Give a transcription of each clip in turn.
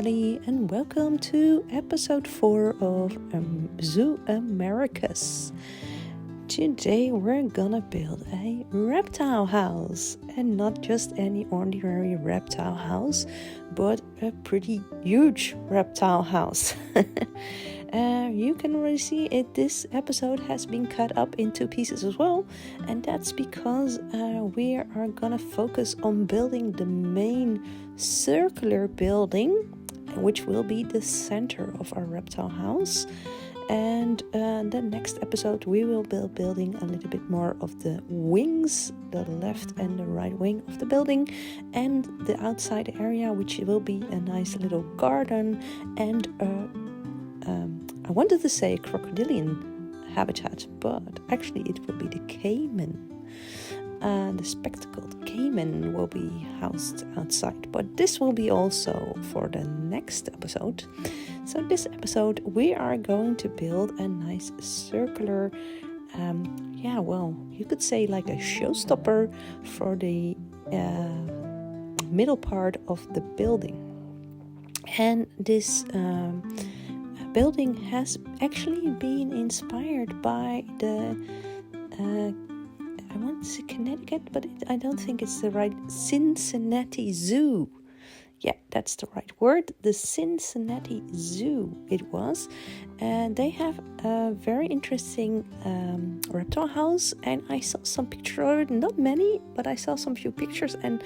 everybody, and welcome to episode 4 of Zoo Americus. Today we're gonna build a reptile house, and not just any ordinary reptile house, but a pretty huge reptile house. You can already see it. This episode has been cut up into pieces as well, and that's because we are gonna focus on building the main circular building, which will be the center of our reptile house. And the next episode we will be building a little bit more of the wings, the left and the right wing of the building, and the outside area, which will be a nice little garden and I wanted to say crocodilian habitat, but actually it will be the caiman. The spectacled caiman will be housed outside, but this will be also for the next episode. So this episode we are going to build a nice circular, you could say like a showstopper for the middle part of the building. And this building has actually been inspired by the I want to say Connecticut, but I don't think it's the right Cincenneti Zoo. Yeah, that's the right word. The Cincinnati Zoo it was. And they have a very interesting reptile house. And I saw some pictures of it. Not many, but I saw some few pictures. And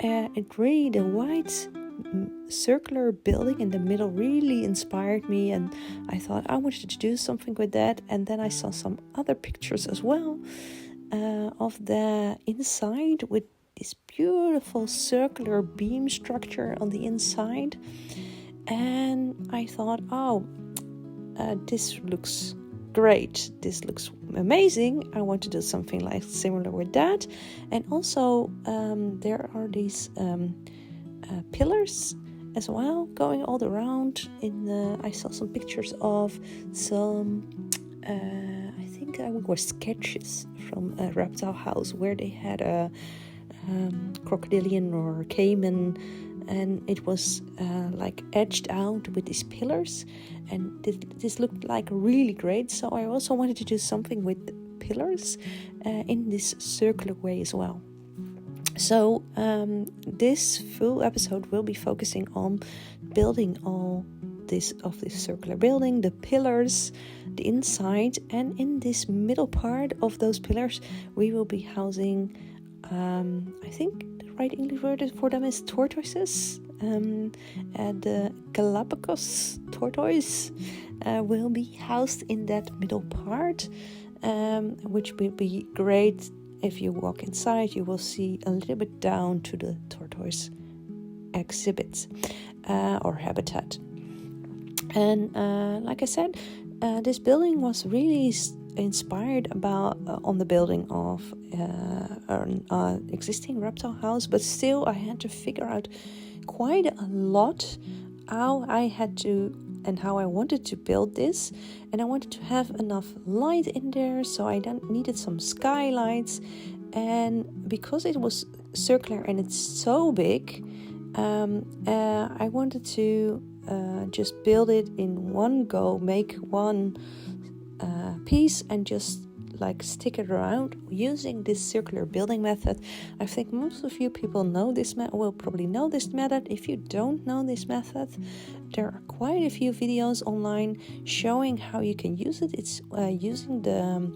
it really, the white circular building in the middle really inspired me. And I thought I wanted to do something with that. And then I saw some other pictures as well of the inside with this beautiful circular beam structure on the inside, and I thought, this looks great, this looks amazing, I want to do something like similar with that. And also there are these pillars as well going all around. I saw some pictures of some I think were sketches from a reptile house where they had a crocodilian or caiman, and it was like edged out with these pillars, and this looked like really great. So I also wanted to do something with pillars in this circular way as well. So this full episode will be focusing on building all this circular building, the pillars, the inside, and in this middle part of those pillars we will be housing I think the right English word for them is tortoises. And the galapagos tortoise will be housed in that middle part, which will be great. If you walk inside, you will see a little bit down to the tortoise exhibit or habitat. And like I said, this building was really inspired on the building of an existing reptile house, but still I had to figure out quite a lot how I had to and how I wanted to build this. And I wanted to have enough light in there, so I needed some skylights. And because it was circular and it's so big, I wanted to just build it in one go, make one piece and just like stick it around using this circular building method. I think most of you people know this will probably know this method. If you don't know this method, there are quite a few videos online showing how you can use it. It's using the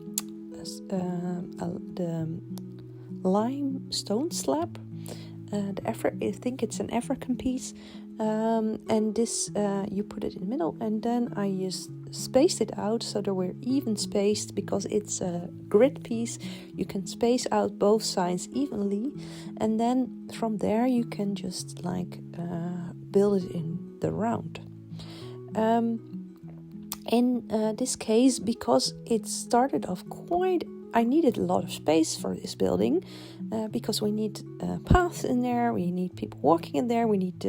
limestone slab. I think it's an African piece, and this you put it in the middle, and then I just spaced it out so that we're even spaced. Because it's a grid piece, you can space out both sides evenly, and then from there you can just build it in the round. In this case, because it started off I needed a lot of space for this building, because we need paths in there, we need people walking in there, we need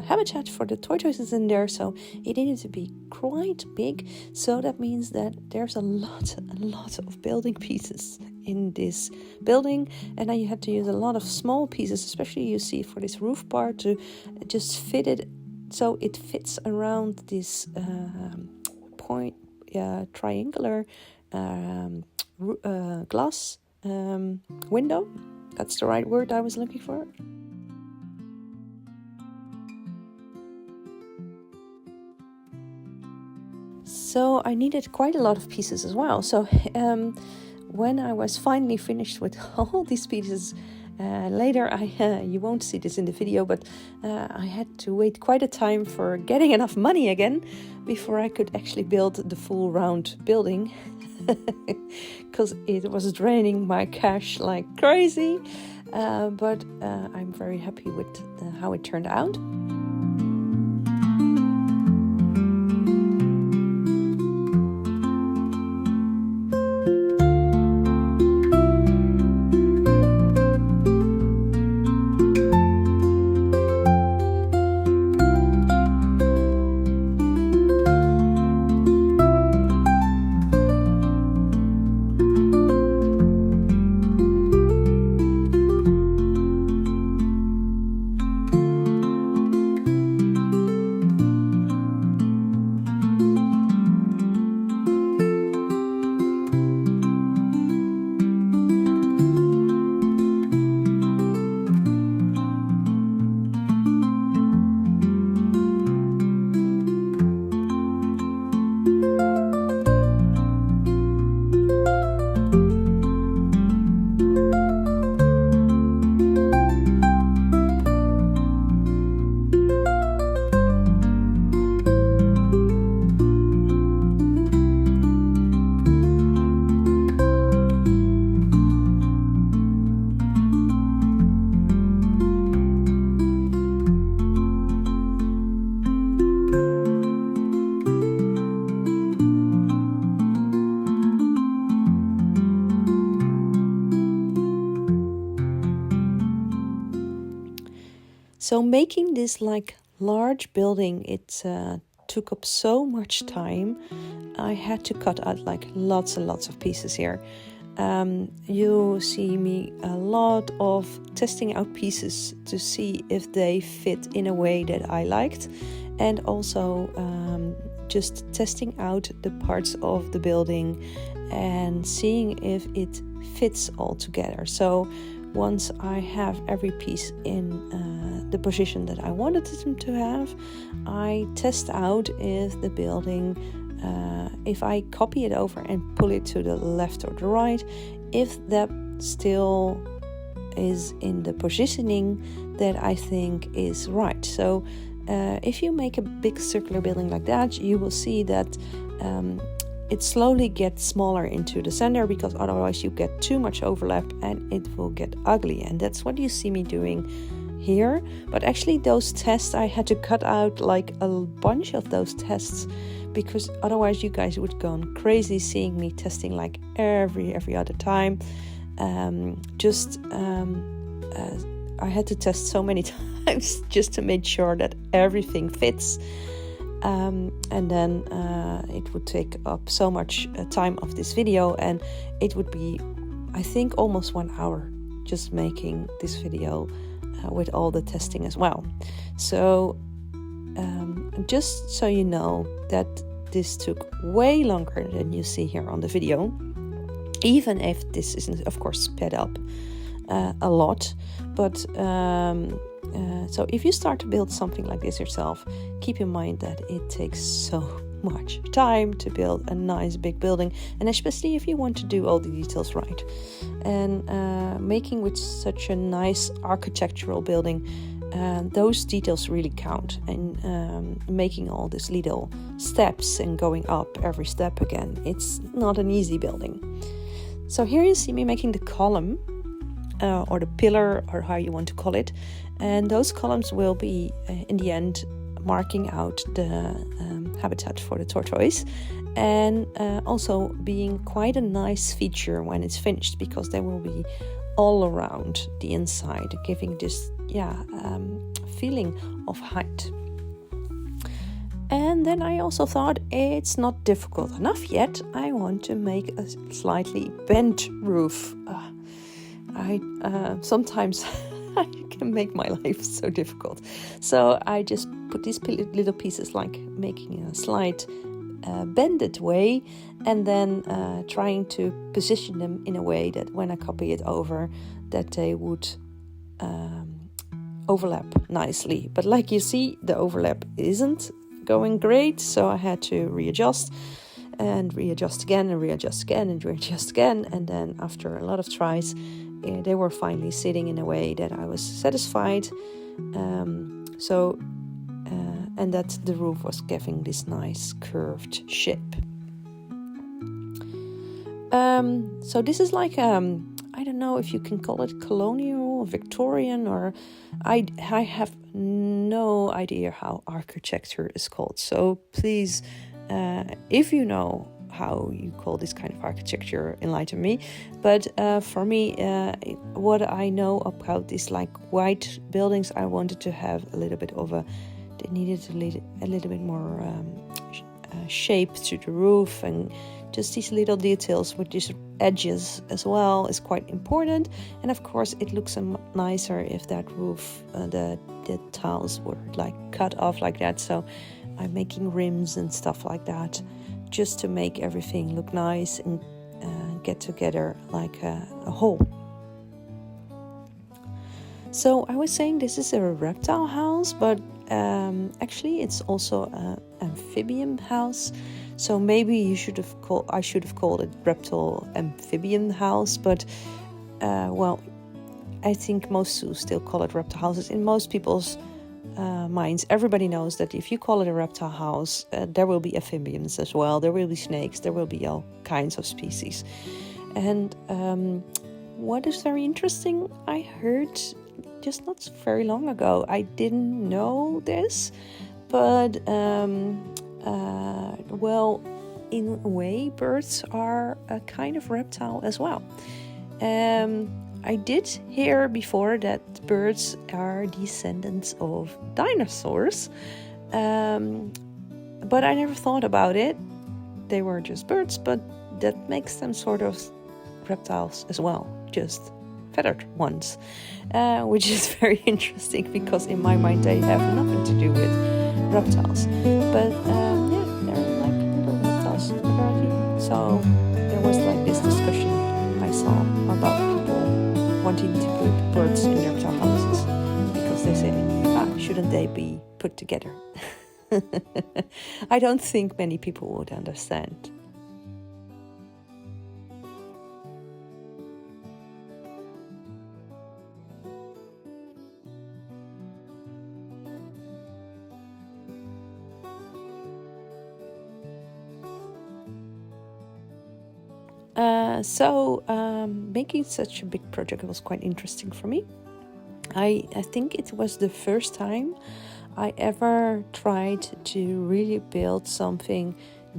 habitat for the tortoises in there, so it needed to be quite big. So that means that there's a lot of building pieces in this building, and then you had to use a lot of small pieces, especially you see for this roof part, to just fit it so it fits around this triangular glass window. That's the right word I was looking for. So I needed quite a lot of pieces as well. So when I was finally finished with all these pieces, later you won't see this in the video, but I had to wait quite a time for getting enough money again before I could actually build the full round building, because it was draining my cash like crazy. But I'm very happy with how it turned out. So making this like large building, it took up so much time. I had to cut out like lots and lots of pieces here. You see me a lot of testing out pieces to see if they fit in a way that I liked, and also just testing out the parts of the building and seeing if it fits all together. So once I have every piece in the position that I wanted them to have, I test out if the building, if I copy it over and pull it to the left or the right, if that still is in the positioning that I think is right. So if you make a big circular building like that, you will see that it slowly gets smaller into the center, because otherwise you get too much overlap and it will get ugly. And that's what you see me doing here. But actually those tests, I had to cut out like a bunch of those tests, because otherwise you guys would go crazy seeing me testing like every other time. I had to test so many times just to make sure that everything fits. And then it would take up so much time of this video, and it would be, I think, almost 1 hour just making this video with all the testing as well. So just so you know that this took way longer than you see here on the video, even if this isn't, of course, sped up a lot. But so if you start to build something like this yourself, keep in mind that it takes so much time to build a nice big building, and especially if you want to do all the details right. And making with such a nice architectural building, those details really count. And making all these little steps and going up every step again, it's not an easy building. So here you see me making the column, or the pillar, or how you want to call it. And those columns will be, in the end, marking out the habitat for the tortoise, and also being quite a nice feature when it's finished, because they will be all around the inside, giving this feeling of height. And then I also thought, it's not difficult enough yet. I want to make a slightly bent roof. I sometimes You can make my life so difficult. So I just put these little pieces, like making a slight bended way, and then trying to position them in a way that when I copy it over, that they would overlap nicely. But like you see, the overlap isn't going great, so I had to readjust and readjust again and readjust again and readjust again. And then after a lot of tries, they were finally sitting in a way that I was satisfied. And that the roof was giving this nice curved shape. So this is like, I don't know if you can call it colonial, Victorian, or I have no idea how architecture is called. So please, if you know how you call this kind of architecture, enlighten me. But for me, what I know about these like white buildings, I wanted to have a little bit of it needed a little bit more shape to the roof, and just these little details with these edges as well is quite important. And of course it looks nicer if that roof, the tiles were like cut off like that. So I'm making rims and stuff like that, just to make everything look nice and get together like a whole. So I was saying this is a reptile house, but actually it's also an amphibian house. So maybe I should have called it reptile amphibian house, but well, I think most zoos still call it reptile houses. In most people's minds, everybody knows that if you call it a reptile house, there will be amphibians as well. There will be snakes. There will be all kinds of species. And what is very interesting, I heard just not very long ago. I didn't know this, but well, in a way, birds are a kind of reptile as well. I did hear before that birds are descendants of dinosaurs, but I never thought about it. They were just birds, but that makes them sort of reptiles as well, just feathered ones, which is very interesting because in my mind they have nothing to do with reptiles. But yeah, they're like little reptiles apparently. So there was like this discussion I saw about people wanting to put birds in reptile houses because they say, shouldn't they be put together? I don't think many people would understand. So making such a big project was quite interesting for me. I think it was the first time I ever tried to really build something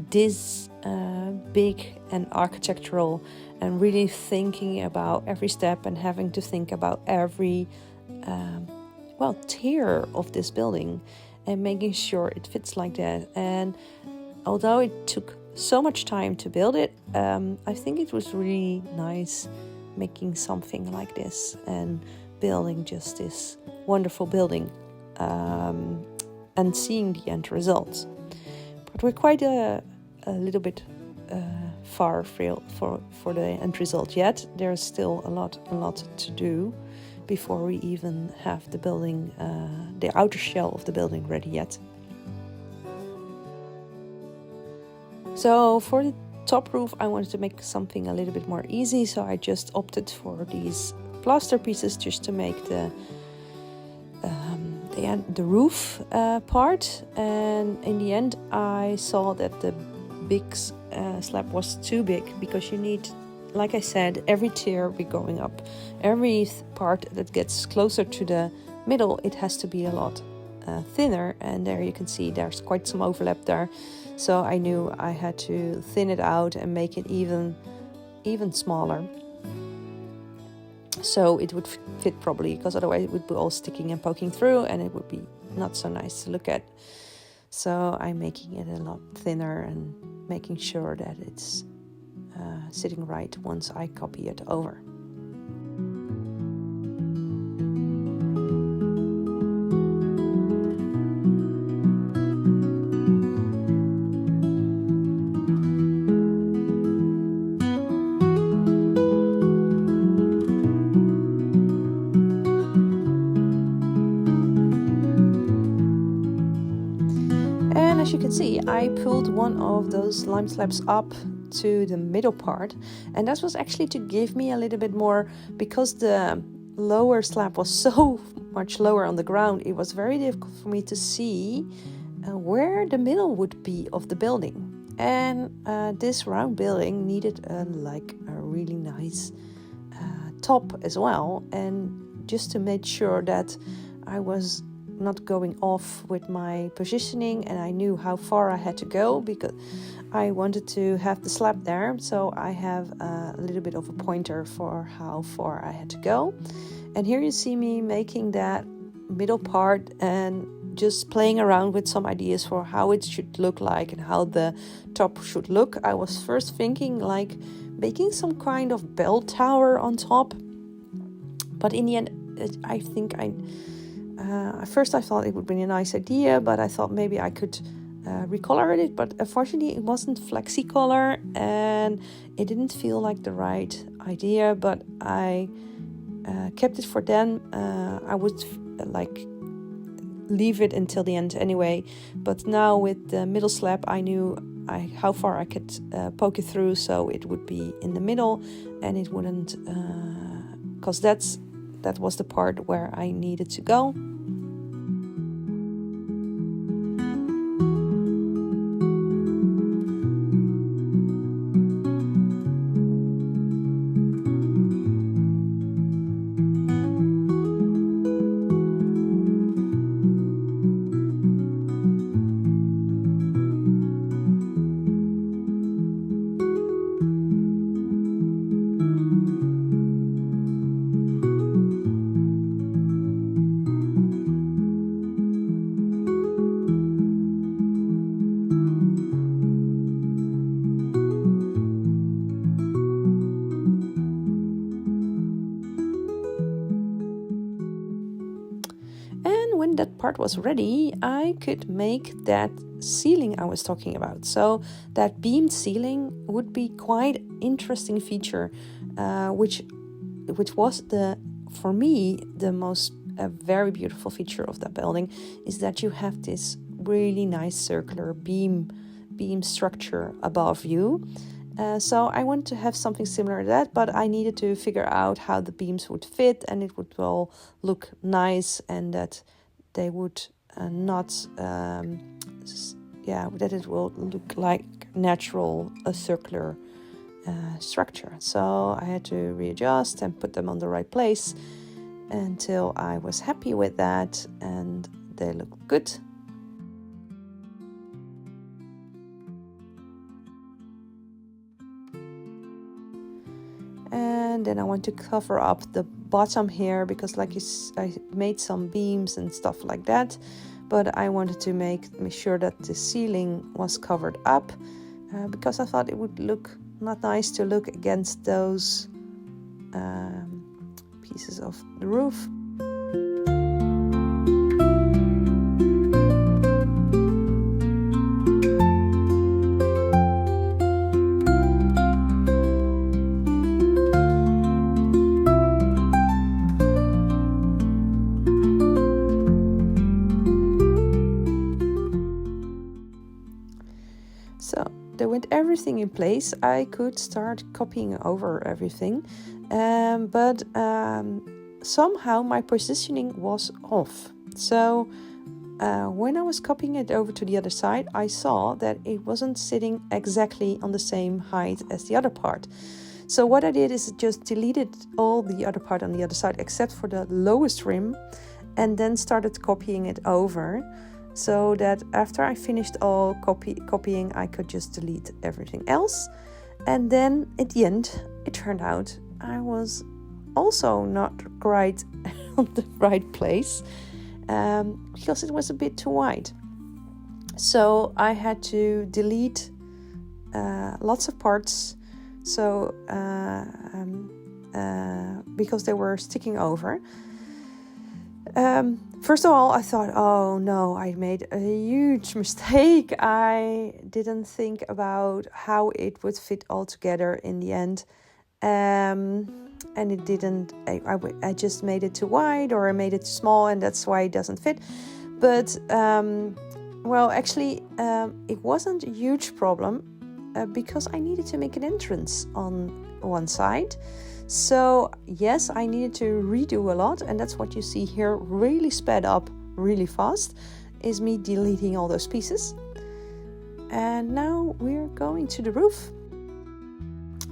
this big and architectural, and really thinking about every step and having to think about every tier of this building and making sure it fits like that. And although it took so much time to build it, I think it was really nice making something like this and building just this wonderful building and seeing the end results. But we're quite a little bit far for the end result yet. There's still a lot to do before we even have the building, the outer shell of the building ready yet. So for the top roof, I wanted to make something a little bit more easy. So I just opted for these plaster pieces just to make the roof part. And in the end, I saw that the big slab was too big, because you need, like I said, every tier be going up. Every part that gets closer to the middle, it has to be a lot thinner. And there you can see there's quite some overlap there. So I knew I had to thin it out and make it even smaller. So it would fit properly, because otherwise it would be all sticking and poking through and it would be not so nice to look at. So I'm making it a lot thinner and making sure that it's sitting right once I copy it over. can see, I pulled one of those lime slabs up to the middle part, and that was actually to give me a little bit more, because the lower slab was so much lower on the ground. It was very difficult for me to see where the middle would be of the building. And this round building needed a really nice top as well, and just to make sure that I was not going off with my positioning, and I knew how far I had to go, because I wanted to have the slab there, so I have a little bit of a pointer for how far I had to go. And here you see me making that middle part and just playing around with some ideas for how it should look like and how the top should look. I was first thinking like making some kind of bell tower on top, but in the end at first I thought it would be a nice idea, but I thought maybe I could recolor it, but unfortunately it wasn't flexi color and it didn't feel like the right idea. But I kept it for then. I would leave it until the end anyway, but now with the middle slab I knew how far I could poke it through, so it would be in the middle and it wouldn't, because that was the part where I needed to go. When that part was ready, I could make that ceiling I was talking about. So that beamed ceiling would be quite interesting feature, which was for me the most very beautiful feature of that building, is that you have this really nice circular beam structure above you. So I wanted to have something similar to that, but I needed to figure out how the beams would fit and it would all look nice, and that they would that it will look like natural, a circular structure. So I had to readjust and put them on the right place until I was happy with that, and they look good. And then I want to cover up the bottom here, because I made some beams and stuff like that, but I wanted to make sure that the ceiling was covered up, because I thought it would look not nice to look against those pieces of the roof. So with everything in place, I could start copying over everything, but somehow my positioning was off. So when I was copying it over to the other side, I saw that it wasn't sitting exactly on the same height as the other part. So what I did is just deleted all the other part on the other side except for the lowest rim, and then started copying it over, so that after I finished all copying, I could just delete everything else. And then at the end, it turned out I was also not quite on the right place, because it was a bit too wide. So I had to delete lots of parts, so because they were sticking over. First of all, I thought, oh no, I made a huge mistake. I didn't think about how it would fit all together in the end. And it didn't, I just made it too wide, or I made it too small, and that's why it doesn't fit. But Well, actually, it wasn't a huge problem because I needed to make an entrance on one side. So yes, I needed to redo a lot, and that's what you see here, really sped up really fast, is me deleting all those pieces. And now we're going to the roof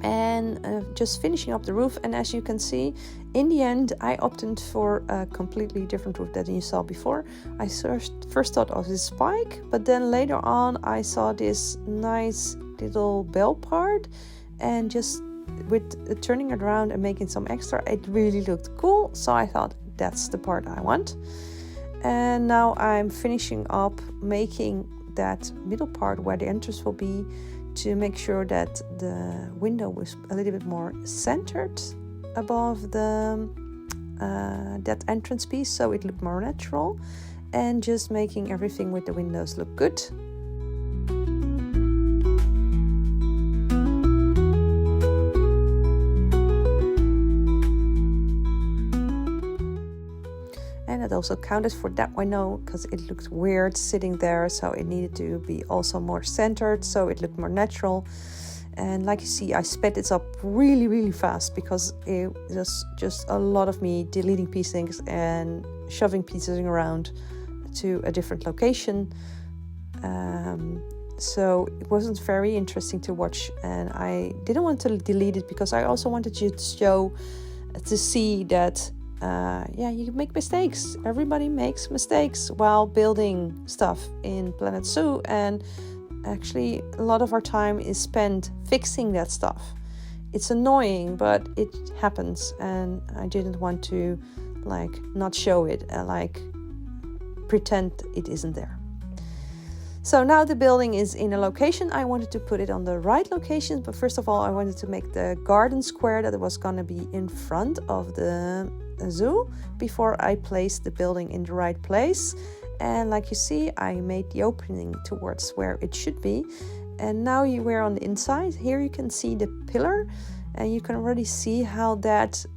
and just finishing up the roof. And as you can see, in the end, I opted for a completely different roof than you saw before. I first thought of this spike, but then later on I saw this nice little bell part, and just with turning it around and making some extra, it really looked cool. So I thought that's the part I want. And now I'm finishing up making that middle part where the entrance will be, to make sure that the window was a little bit more centered above the that entrance piece, so it looked more natural, and just making everything with the windows look good. And it also counted for that window because it looked weird sitting there, so it needed to be also more centered, so it looked more natural. And like you see, I sped this up really, really fast because it was just a lot of me deleting pieces and shoving pieces around to a different location. So it wasn't very interesting to watch, and I didn't want to delete it because I also wanted you to see that you can make mistakes. Everybody makes mistakes while building stuff in Planet Zoo, and actually a lot of our time is spent fixing that stuff. It's annoying, but it happens, and I didn't want to not show it, pretend it isn't there. So now the building is in a location. I wanted to put it on the right location, but first of all I wanted to make the garden square that was going to be in front of the zoo before I placed the building in the right place. And like you see, I made the opening towards where it should be. And now we're on the inside. Here you can see the pillar, and you can already see how the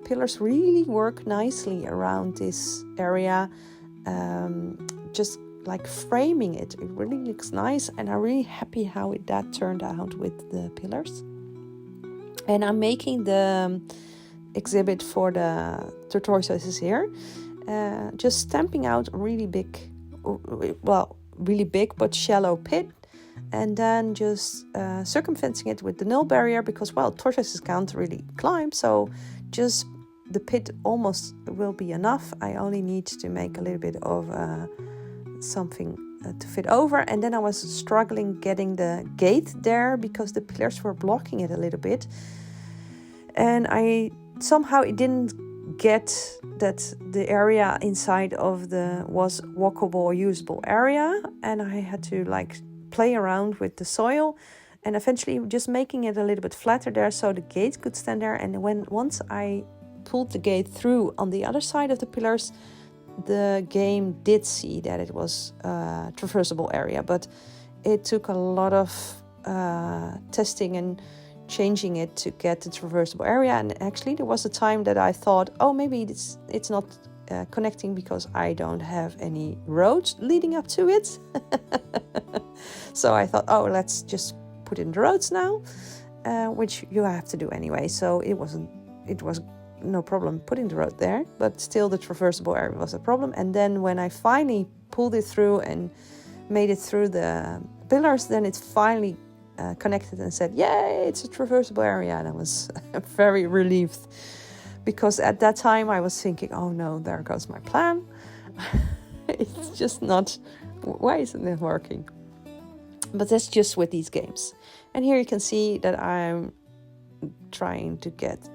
pillars really work nicely around this area, just like framing it. It really looks nice, and I'm really happy how that turned out with the pillars. And I'm making the exhibit for the tortoises here, just stamping out a really big but shallow pit, and then just circumventing it with the null barrier because tortoises can't really climb, so just the pit almost will be enough. I only need to make a little bit of something to fit over. And then I was struggling getting the gate there because the pillars were blocking it a little bit, and it didn't get that the area inside of was walkable, usable area, and I had to play around with the soil and eventually just making it a little bit flatter there so the gate could stand there. And once I pulled the gate through on the other side of the pillars, the game did see that it was a traversable area, but it took a lot of testing and changing it to get the traversable area. And actually there was a time that I thought, maybe it's not connecting because I don't have any roads leading up to it. So I thought, let's just put in the roads now, which you have to do anyway. So it was no problem putting the road there, but still the traversable area was a problem. And then when I finally pulled it through and made it through the pillars, then it finally connected and said, yay, it's a traversable area. And I was very relieved, because at that time I was thinking, oh no, there goes my plan. It's just not, why isn't it working? But that's just with these games. And here you can see that I'm trying to get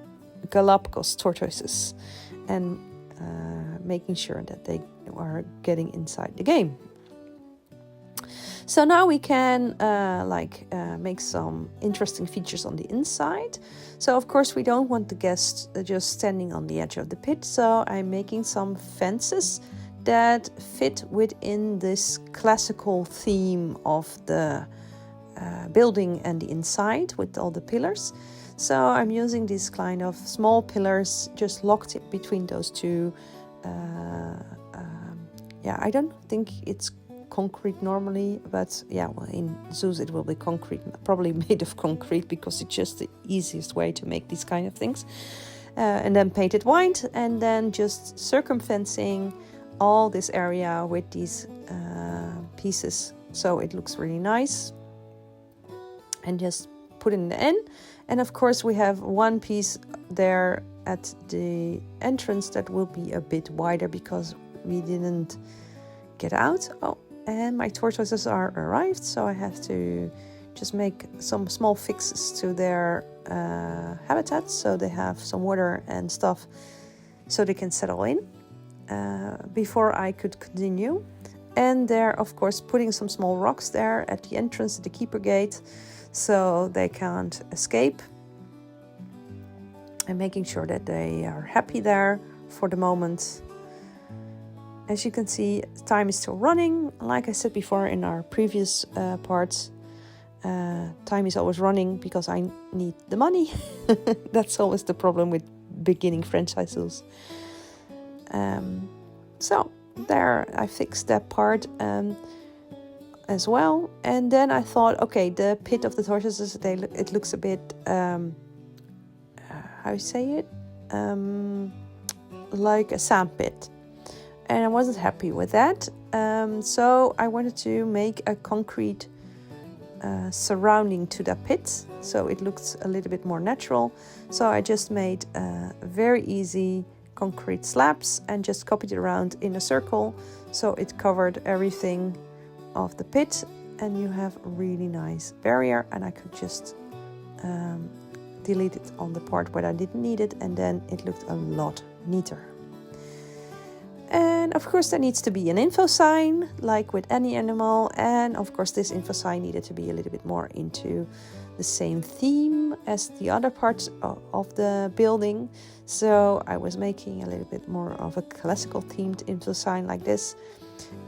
galapagos tortoises and making sure that they are getting inside the game. So now we can make some interesting features on the inside. So of course we don't want the guests just standing on the edge of the pit. So I'm making some fences that fit within this classical theme of the building and the inside with all the pillars. So I'm using these kind of small pillars just locked between those two yeah, I don't think it's concrete normally, but yeah, well, in zoos it will be concrete, probably made of concrete, because it's just the easiest way to make these kind of things. And then painted white, and then just circumferencing all this area with these pieces, so it looks really nice, and just put it in. And of course we have one piece there at the entrance that will be a bit wider because we didn't get out. Oh, and my tortoises are arrived, so I have to just make some small fixes to their habitat, so they have some water and stuff so they can settle in before I could continue. And they're of course putting some small rocks there at the entrance, at the keeper gate, so they can't escape, and making sure that they are happy there for the moment. As you can see, time is still running. Like I said before in our previous parts, time is always running because I need the money. That's always the problem with beginning franchise zoos. So there, I fixed that part as well. And then I thought, okay, the pit of the tortoises, it looks a bit, how you say it? Like a sand pit. And I wasn't happy with that. So I wanted to make a concrete surrounding to the pit, so it looks a little bit more natural. So I just made very easy concrete slabs and just copied it around in a circle, so it covered everything of the pit, and you have a really nice barrier. And I could just delete it on the part where I didn't need it, and then it looked a lot neater. And of course there needs to be an info sign, like with any animal, and of course this info sign needed to be a little bit more into the same theme as the other parts of the building. So I was making a little bit more of a classical themed info sign like this.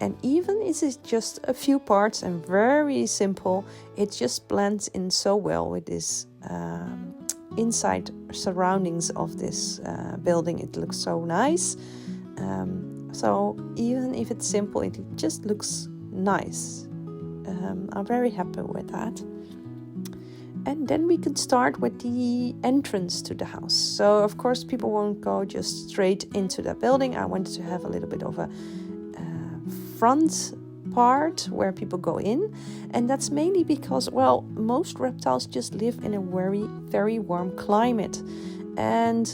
And even if it's just a few parts and very simple, it just blends in so well with this inside surroundings of this building. It looks so nice. So even if it's simple, it just looks nice. I'm very happy with that. And then we could start with the entrance to the house. So of course people won't go just straight into the building. I wanted to have a little bit of a front part where people go in. And that's mainly because, well, most reptiles just live in a very, very warm climate. And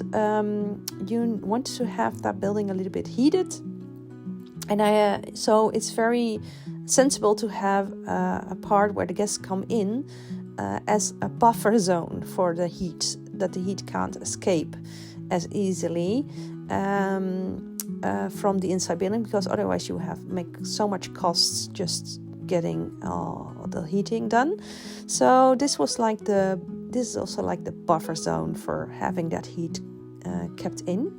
you want to have that building a little bit heated. And so it's very sensible to have a part where the guests come in as a buffer zone for the heat, that the heat can't escape as easily from the inside building, because otherwise you make so much costs just getting the heating done. So this is also like the buffer zone for having that heat kept in.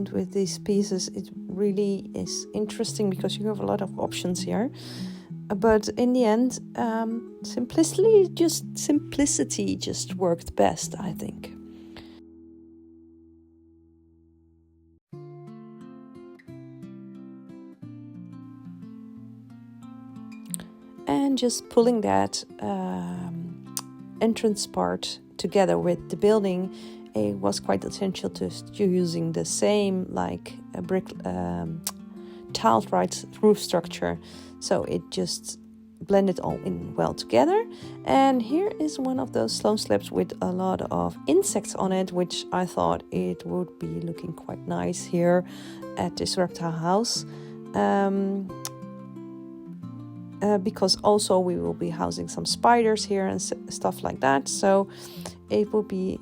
around with these pieces, it really is interesting because you have a lot of options here. But in the end, simplicity just worked best, I think. And just pulling that entrance part together with the building, it was quite essential to using the same a brick tiled right roof structure, so it just blended all in well together. And here is one of those stone slabs with a lot of insects on it, which I thought it would be looking quite nice here at this reptile house. Because also we will be housing some spiders here and stuff like that, so it will be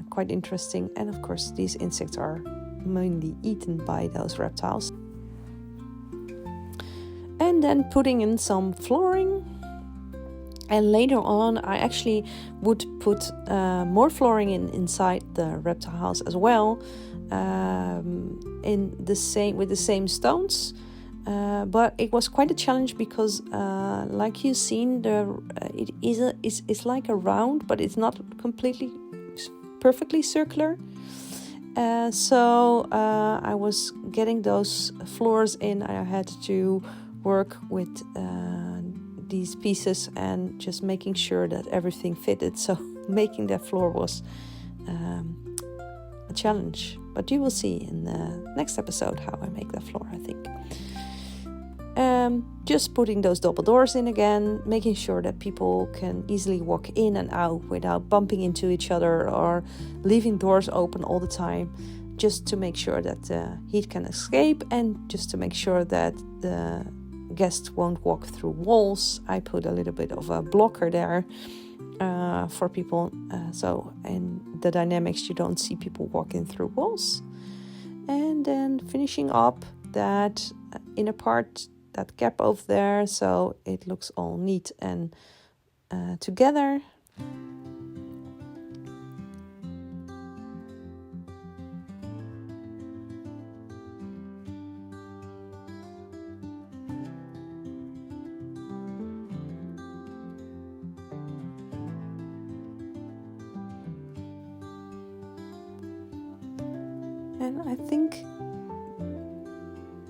quite interesting. And of course these insects are mainly eaten by those reptiles. And then putting in some flooring, and later on I actually would put more flooring inside the reptile house as well, with the same stones. But it was quite a challenge because, like you've seen, it's like a round, but it's not completely perfectly circular. So I was getting those floors in. I had to work with these pieces and just making sure that everything fitted. So making that floor was a challenge. But you will see in the next episode how I make that floor, I think. Just putting those double doors in again, making sure that people can easily walk in and out without bumping into each other or leaving doors open all the time, just to make sure that the heat can escape and just to make sure that the guests won't walk through walls. I put a little bit of a blocker there for people, so in the dynamics you don't see people walking through walls. And then finishing up that inner part, that gap over there, so it looks all neat and together. And I think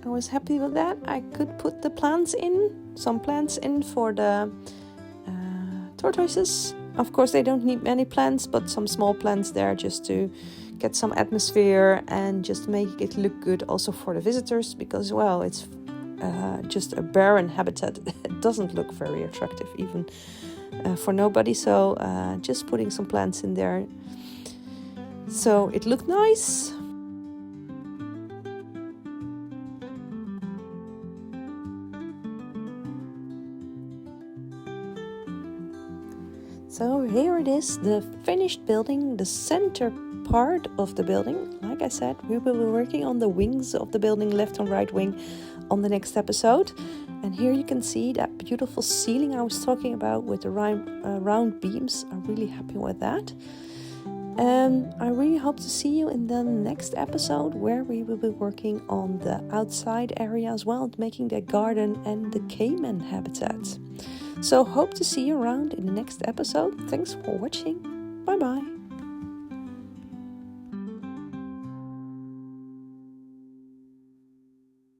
I was happy with that. I could put some plants in for the tortoises. Of course, they don't need many plants, but some small plants there just to get some atmosphere and just make it look good also for the visitors, because, well, it's just a barren habitat. It doesn't look very attractive even for nobody. So just putting some plants in there so it looked nice. So here it is, the finished building, the center part of the building. Like I said, we will be working on the wings of the building, left and right wing, on the next episode. And here you can see that beautiful ceiling I was talking about with the round beams. I'm really happy with that. And I really hope to see you in the next episode, where we will be working on the outside area as well, making the garden and the caiman habitat. So hope to see you around in the next episode. Thanks for watching. Bye bye.